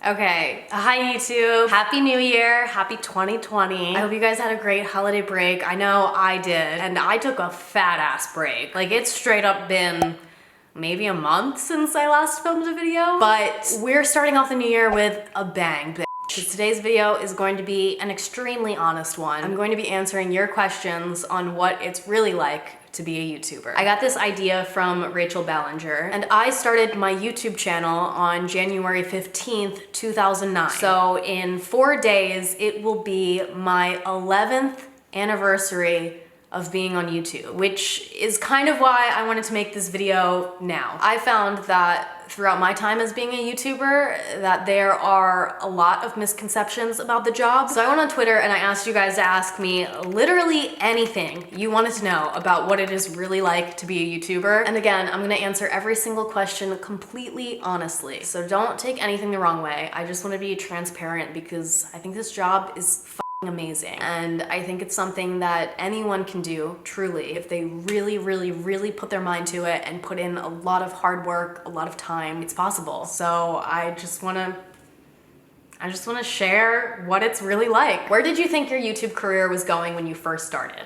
Okay, hi YouTube. Happy New Year, happy 2020. I hope you guys had a great holiday break. I know I did, and I took a fat ass break. Like, it's straight up been maybe a month since I last filmed a video, but we're starting off the new year with a bang. Today's video is going to be an extremely honest one. I'm going to be answering your questions on what it's really like to be a YouTuber. I got this idea from Rachel Ballinger, and I started my YouTube channel on January 15th, 2009. So in 4 days, it will be my 11th anniversary of being on YouTube, which is kind of why I wanted to make this video now. I found that throughout my time as being a YouTuber that there are a lot of misconceptions about the job. So I went on Twitter and I asked you guys to ask me literally anything you wanted to know about what it is really like to be a YouTuber. And again, I'm gonna answer every single question completely honestly. So don't take anything the wrong way. I just wanna be transparent because I think this job is amazing. And I think it's something that anyone can do, truly, if they really put their mind to it and put in a lot of hard work, a lot of time. It's possible. So I just wanna share what it's really like. Where did you think your YouTube career was going when you first started?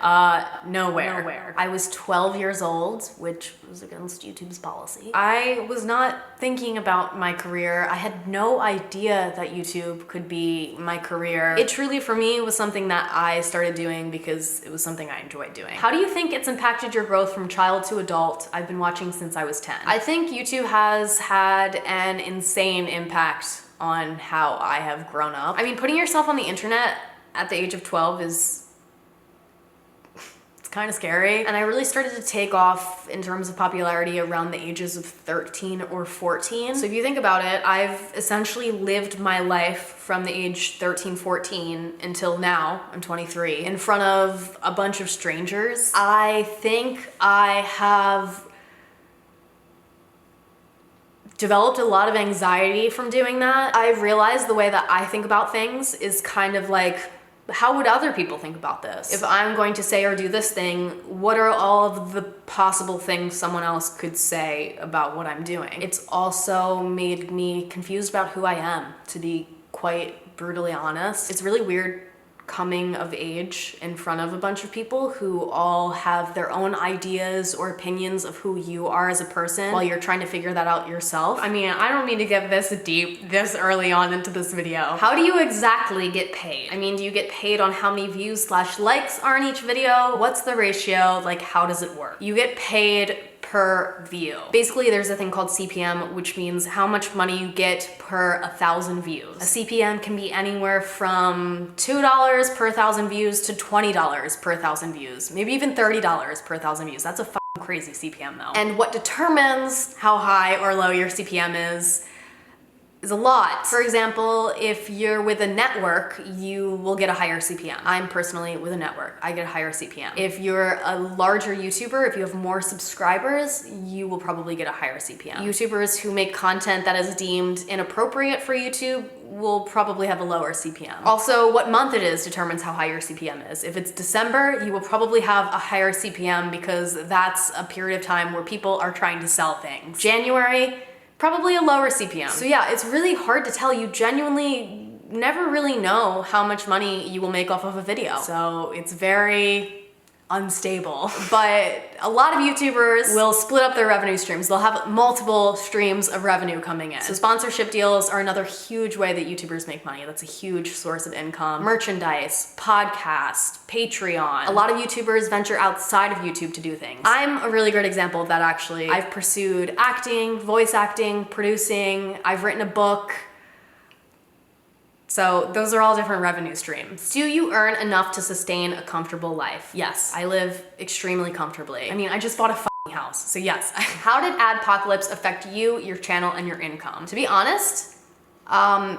Nowhere. I was 12 years old, which was against YouTube's policy. I was not thinking about my career. I had no idea that YouTube could be my career. It truly, for me, was something that I started doing because it was something I enjoyed doing. How do you think it's impacted your growth from child to adult? I've been watching since I was 10. I think YouTube has had an insane impact on how I have grown up. I mean, putting yourself on the internet at the age of 12 it's kind of scary. And I really started to take off in terms of popularity around the ages of 13 or 14. So if you think about it, I've essentially lived my life from the age 13, 14 until now, I'm 23, in front of a bunch of strangers. I think I have developed a lot of anxiety from doing that. I've realized the way that I think about things is kind of like, how would other people think about this? If I'm going to say or do this thing, what are all of the possible things someone else could say about what I'm doing? It's also made me confused about who I am, to be quite brutally honest. It's really weird coming of age in front of a bunch of people who all have their own ideas or opinions of who you are as a person while you're trying to figure that out yourself. I mean, I don't mean to get this deep this early on into this video. How do you exactly get paid? I mean, do you get paid on how many views / likes are in each video? What's the ratio? Like, how does it work? You get paid per view. Basically, there's a thing called CPM, which means how much money you get per 1,000 views. A CPM can be anywhere from $2 per 1,000 views to $20 per 1,000 views, maybe even $30 per 1,000 views. That's a crazy CPM though. And what determines how high or low your CPM is a lot. For example, if you're with a network, you will get a higher CPM. I'm personally with a network. I get a higher CPM. If you're a larger YouTuber, if you have more subscribers, you will probably get a higher CPM. YouTubers who make content that is deemed inappropriate for YouTube will probably have a lower CPM. Also, what month it is determines how high your CPM is. If it's December, you will probably have a higher CPM because that's a period of time where people are trying to sell things. January, probably a lower CPM. So yeah, it's really hard to tell. You genuinely never really know how much money you will make off of a video. So it's very unstable. But a lot of YouTubers will split up their revenue streams. They'll have multiple streams of revenue coming in. So sponsorship deals are another huge way that YouTubers make money. That's a huge source of income. Merchandise, podcast, Patreon. A lot of YouTubers venture outside of YouTube to do things. I'm a really great example of that, actually. I've pursued acting, voice acting, producing. I've written a book. So those are all different revenue streams. Do you earn enough to sustain a comfortable life? Yes, I live extremely comfortably. I mean, I just bought a house, so yes. How did Adpocalypse affect you, your channel, and your income? To be honest,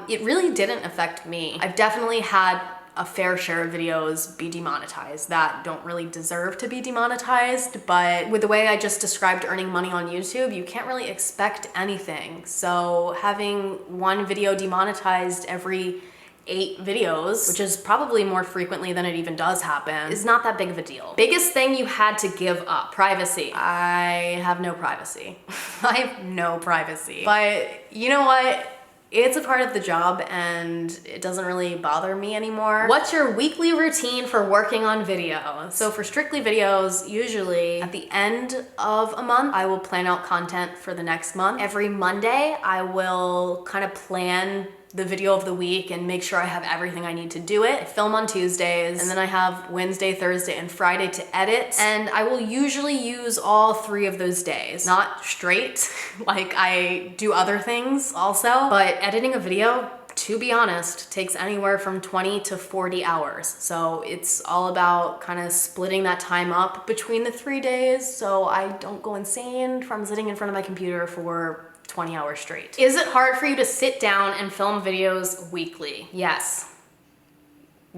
it really didn't affect me. I've definitely had a fair share of videos be demonetized that don't really deserve to be demonetized, but with the way I just described earning money on YouTube, you can't really expect anything. So having one video demonetized every 8 videos, which is probably more frequently than it even does happen, is not that big of a deal. Biggest thing you had to give up? Privacy. I have no privacy. I have no privacy. But you know what? it's a part of the job and it doesn't really bother me anymore. What's your weekly routine for working on videos? So for strictly videos, usually at the end of a month, I will plan out content for the next month. Every Monday, I will kind of plan the video of the week and make sure I have everything I need to do it. I film on Tuesdays, and then I have Wednesday, Thursday, and Friday to edit. And I will usually use all 3 of those days. Not straight, like I do other things also, but editing a video, to be honest, takes anywhere from 20 to 40 hours. So it's all about kind of splitting that time up between the 3 days so I don't go insane from sitting in front of my computer for 20 hours straight. Is it hard for you to sit down and film videos weekly? Yes.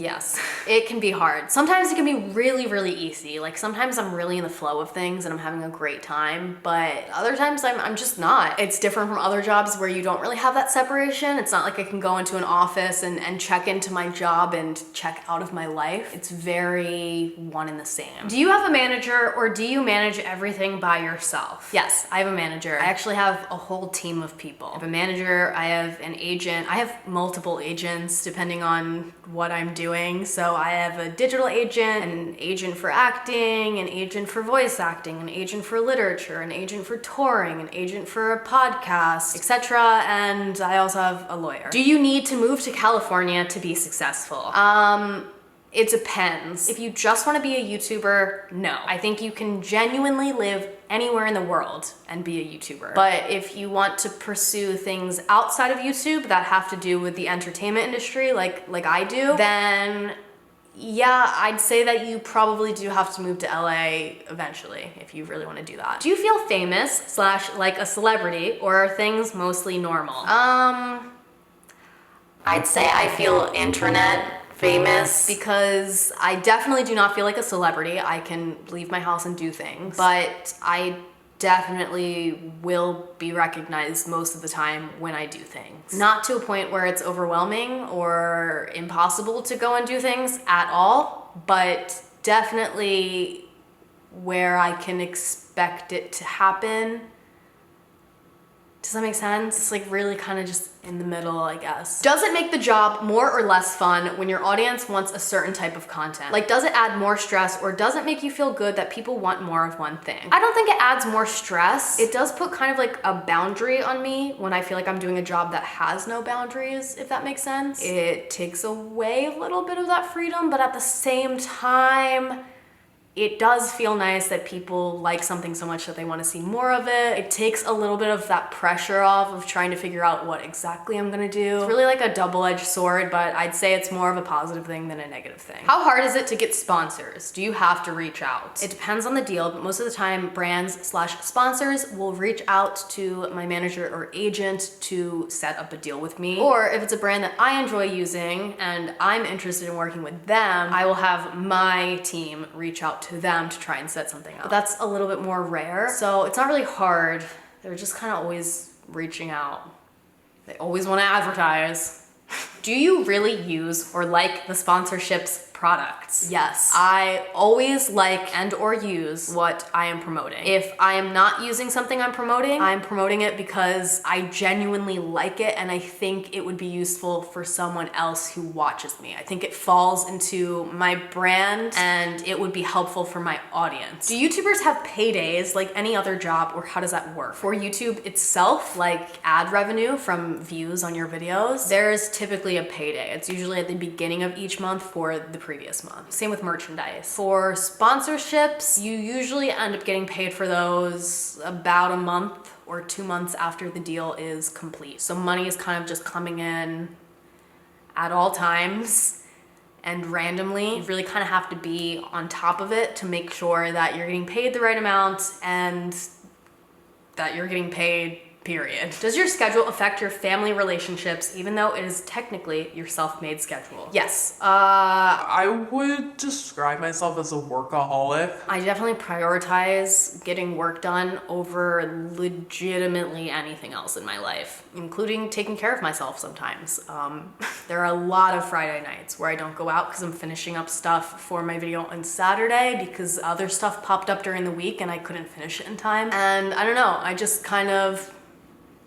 Yes, it can be hard. Sometimes it can be really, really easy. Like sometimes I'm really in the flow of things and I'm having a great time, but other times I'm just not. It's different from other jobs where you don't really have that separation. It's not like I can go into an office and check into my job and check out of my life. It's very one and the same. Do you have a manager or do you manage everything by yourself? Yes, I have a manager. I actually have a whole team of people. I have a manager, I have an agent, I have multiple agents depending on what I'm doing. So I have a digital agent, an agent for acting, an agent for voice acting, an agent for literature, an agent for touring, an agent for a podcast, etc. And I also have a lawyer. Do you need to move to California to be successful? It depends. If you just want to be a YouTuber, no. I think you can genuinely live anywhere in the world and be a YouTuber. But if you want to pursue things outside of YouTube that have to do with the entertainment industry, like I do, then yeah, I'd say that you probably do have to move to LA eventually if you really want to do that. Do you feel famous / like a celebrity, or are things mostly normal? I'd say I feel internet famous because I definitely do not feel like a celebrity. I can leave my house and do things, but I definitely will be recognized most of the time when I do things. Not to a point where it's overwhelming or impossible to go and do things at all, but definitely where I can expect it to happen. Does that make sense? It's like really kind of just in the middle, I guess. Does it make the job more or less fun when your audience wants a certain type of content? Like, does it add more stress, or does it make you feel good that people want more of one thing? I don't think it adds more stress. It does put kind of like a boundary on me when I feel like I'm doing a job that has no boundaries, if that makes sense. It takes away a little bit of that freedom, but at the same time, it does feel nice that people like something so much that they want to see more of it. It takes a little bit of that pressure off of trying to figure out what exactly I'm gonna do. It's really like a double-edged sword, but I'd say it's more of a positive thing than a negative thing. How hard is it to get sponsors? Do you have to reach out? It depends on the deal, but most of the time brands / sponsors will reach out to my manager or agent to set up a deal with me. Or if it's a brand that I enjoy using and I'm interested in working with them, I will have my team reach out to them to try and set something up. But that's a little bit more rare. So it's not really hard. They're just kind of always reaching out. They always want to advertise. Do you really use or like the sponsorships products? Yes. I always like and or use what I am promoting. If I am not using something I'm promoting it because I genuinely like it and I think it would be useful for someone else who watches me. I think it falls into my brand and it would be helpful for my audience. Do YouTubers have paydays like any other job, or how does that work? For YouTube itself, like ad revenue from views on your videos, there's typically a payday. It's usually at the beginning of each month for the previous month. Same with merchandise. For sponsorships, you usually end up getting paid for those about a month or 2 months after the deal is complete. So money is kind of just coming in at all times and randomly. You really kind of have to be on top of it to make sure that you're getting paid the right amount and that you're getting paid, period. Does your schedule affect your family relationships even though it is technically your self-made schedule? Yes. I would describe myself as a workaholic. I definitely prioritize getting work done over legitimately anything else in my life, including taking care of myself sometimes. There are a lot of Friday nights where I don't go out because I'm finishing up stuff for my video on Saturday because other stuff popped up during the week and I couldn't finish it in time. And I don't know, I just kind of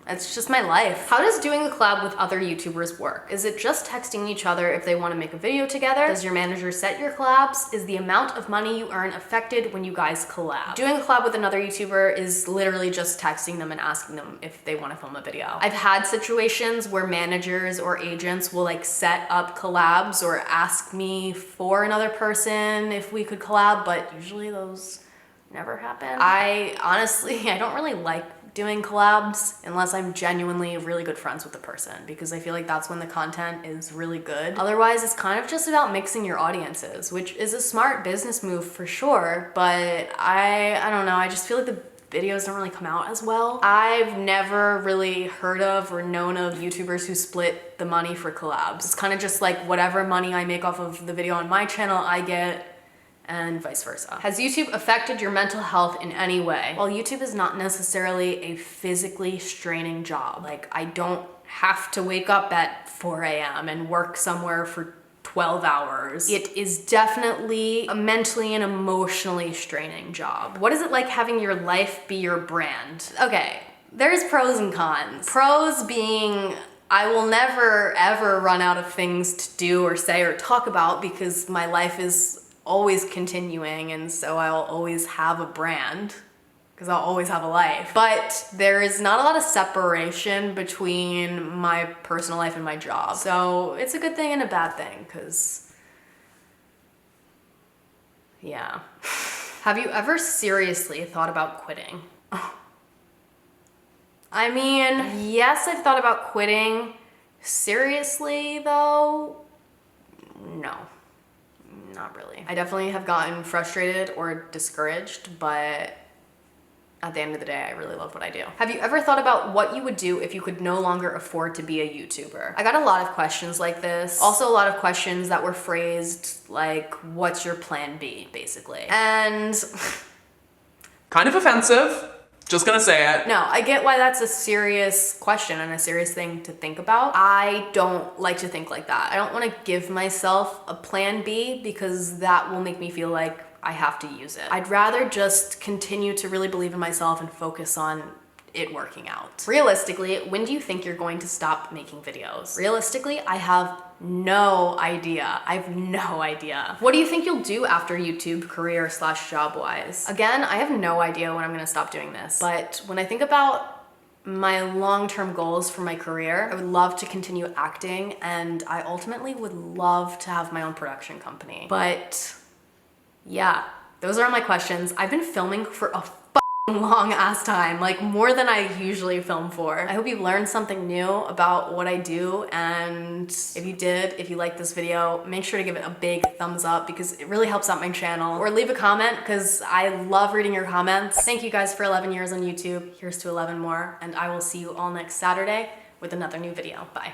It's just my life. How does doing a collab with other YouTubers work? Is it just texting each other if they want to make a video together? Does your manager set your collabs? Is the amount of money you earn affected when you guys collab? Doing a collab with another YouTuber is literally just texting them and asking them if they want to film a video. I've had situations where managers or agents will like set up collabs or ask me for another person if we could collab, but usually those never happen. I don't really like doing collabs unless I'm genuinely really good friends with the person, because I feel like that's when the content is really good. Otherwise, it's kind of just about mixing your audiences, which is a smart business move for sure, but I don't know, I just feel like the videos don't really come out as well. I've never really heard of or known of YouTubers who split the money for collabs. It's kind of just like whatever money I make off of the video on my channel, I get, and vice versa. Has YouTube affected your mental health in any way? Well, YouTube is not necessarily a physically straining job. Like, I don't have to wake up at 4 a.m. and work somewhere for 12 hours. It is definitely a mentally and emotionally straining job. What is it like having your life be your brand? Okay, there's pros and cons. Pros being, I will never ever run out of things to do or say or talk about because my life is always continuing, and so I'll always have a brand because I'll always have a life. But there is not a lot of separation between my personal life and my job. So it's a good thing and a bad thing, because yeah. Have you ever seriously thought about quitting? I mean, yes, I've thought about quitting. Seriously though, no. Not really. I definitely have gotten frustrated or discouraged, but at the end of the day, I really love what I do. Have you ever thought about what you would do if you could no longer afford to be a YouTuber? I got a lot of questions like this. Also a lot of questions that were phrased like, what's your plan B, basically? And Kind of offensive. Just gonna say it. no, I get why that's a serious question and a serious thing to think about. I don't like to think like that. I don't want to give myself a plan B because that will make me feel like I have to use it. I'd rather just continue to really believe in myself and focus on it working out. Realistically, when do you think you're going to stop making videos? Realistically, I have no idea. I have no idea. What do you think you'll do after YouTube, career / job wise? Again, I have no idea when I'm gonna stop doing this, but when I think about my long-term goals for my career, I would love to continue acting, and I ultimately would love to have my own production company. But yeah, those are all my questions. I've been filming for a long ass time, like more than I usually film for. I hope you learned something new about what I do, and if you did, if you liked this video, make sure to give it a big thumbs up because it really helps out my channel, or leave a comment because I love reading your comments. Thank you guys for 11 years on YouTube. Here's to 11 more, and I will see you all next Saturday with another new video. Bye.